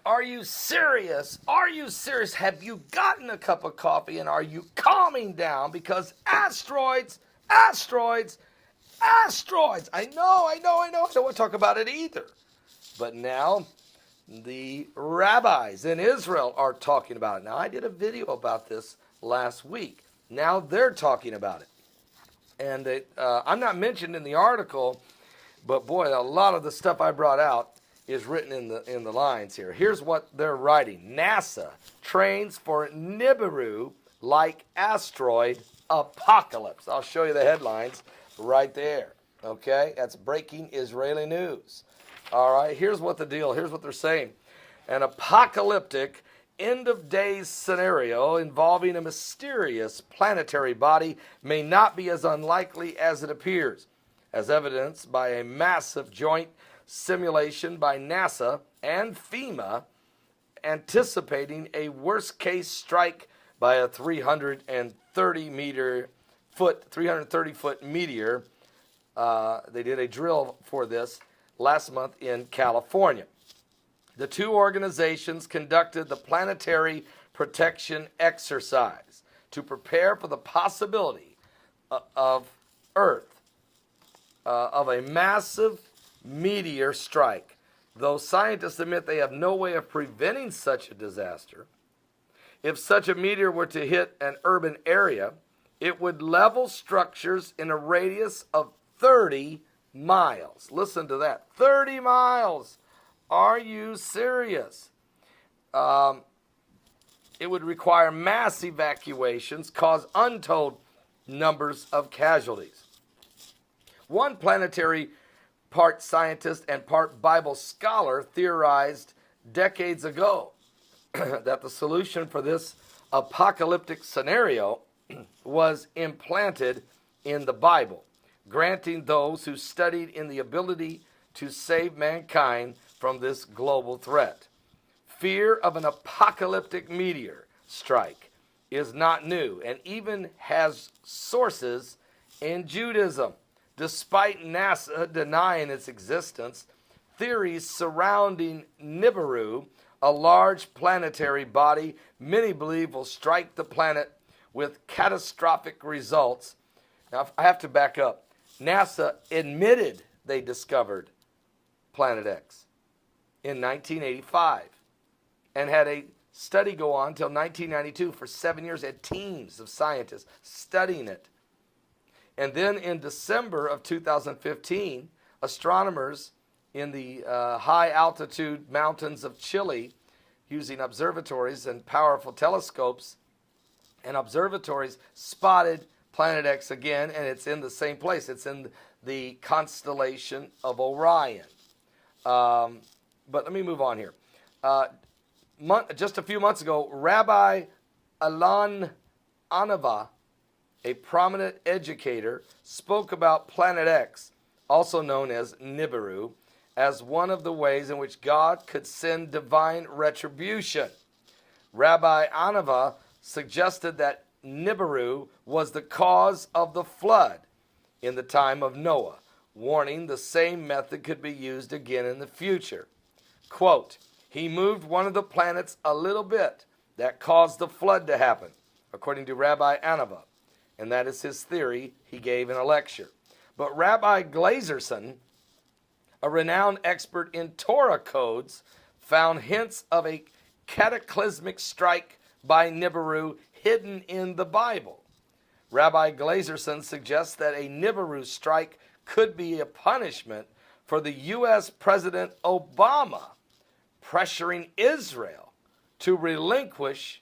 Are you serious? Are you serious? Have you gotten a cup of coffee and are you calming down? Because asteroids, asteroids, asteroids. I know. I don't want to talk about it either. But now the rabbis in Israel are talking about it. Now, I did a video about this last week. Now they're talking about it. And I'm not mentioned in the article, but boy, a lot of the stuff I brought out is written in the lines here. Here's what they're writing. NASA trains for Nibiru-like asteroid apocalypse. I'll show you the headlines right there. Okay, that's breaking Israeli news. All right, here's what they're saying. An apocalyptic end-of-days scenario involving a mysterious planetary body may not be as unlikely as it appears, as evidenced by a massive joint simulation by NASA and FEMA anticipating a worst-case strike by a 330-foot meteor. They did a drill for this last month in California. The two organizations conducted the planetary protection exercise to prepare for the possibility of Earth, of a massive meteor strike. Though scientists admit they have no way of preventing such a disaster, if such a meteor were to hit an urban area, it would level structures in a radius of 30 miles. Listen to that. 30 miles. Are you serious? It would require mass evacuations, cause untold numbers of casualties. One planetary part scientist and part Bible scholar theorized decades ago that the solution for this apocalyptic scenario was implanted in the Bible, granting those who studied in the ability to save mankind from this global threat. Fear of an apocalyptic meteor strike is not new and even has sources in Judaism. Despite NASA denying its existence, theories surrounding Nibiru, a large planetary body many believe will strike the planet with catastrophic results. Now, I have to back up. NASA admitted they discovered Planet X in 1985 and had a study go on until 1992. For 7 years, had teams of scientists studying it. And then in December of 2015, astronomers in the high-altitude mountains of Chile, using observatories and powerful telescopes and observatories, spotted Planet X again, and it's in the same place. It's in the constellation of Orion. But let me move on here. Just a few months ago, Rabbi Alon Anava, a prominent educator, spoke about Planet X, also known as Nibiru, as one of the ways in which God could send divine retribution. Rabbi Anava suggested that Nibiru was the cause of the flood in the time of Noah, warning the same method could be used again in the future. Quote, he moved one of the planets a little bit that caused the flood to happen, according to Rabbi Anava. And that is his theory he gave in a lecture. But Rabbi Glazerson, a renowned expert in Torah codes, found hints of a cataclysmic strike by Nibiru hidden in the Bible. Rabbi Glazerson suggests that a Nibiru strike could be a punishment for the U.S. President Obama pressuring Israel to relinquish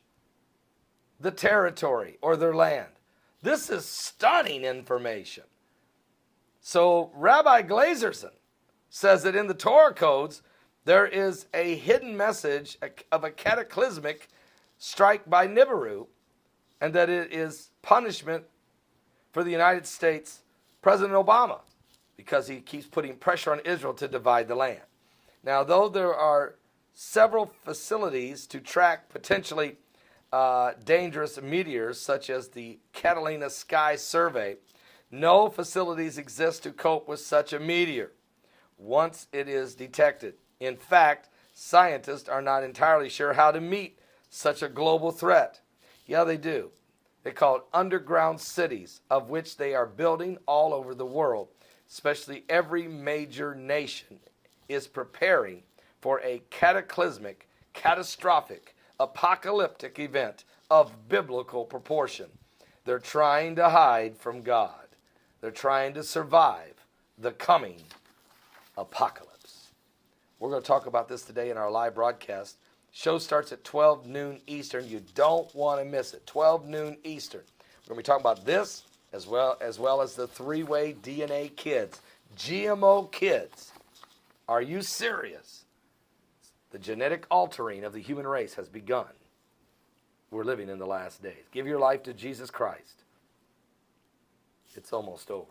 the territory or their land. This is stunning information. So Rabbi Glazerson says that in the Torah codes, there is a hidden message of a cataclysmic strike by Nibiru, and that it is punishment for the United States President Obama because he keeps putting pressure on Israel to divide the land. Now, though there are several facilities to track potentially dangerous meteors, such as the Catalina Sky Survey, no facilities exist to cope with such a meteor once it is detected. In fact, Scientists are not entirely sure how to meet such a global threat. Yeah, they do. They call it underground cities, of which they are building all over the world. Especially every major nation is preparing for a cataclysmic, catastrophic, apocalyptic event of biblical proportion. They're trying to hide from God. They're trying to survive the coming apocalypse. We're going to talk about this today in our live broadcast. Show starts at 12 noon Eastern. You don't want to miss it. 12 noon Eastern. We're going to be talking about this as well as the three-way DNA kids. GMO kids. Are you serious? The genetic altering of the human race has begun. We're living in the last days. Give your life to Jesus Christ. It's almost over.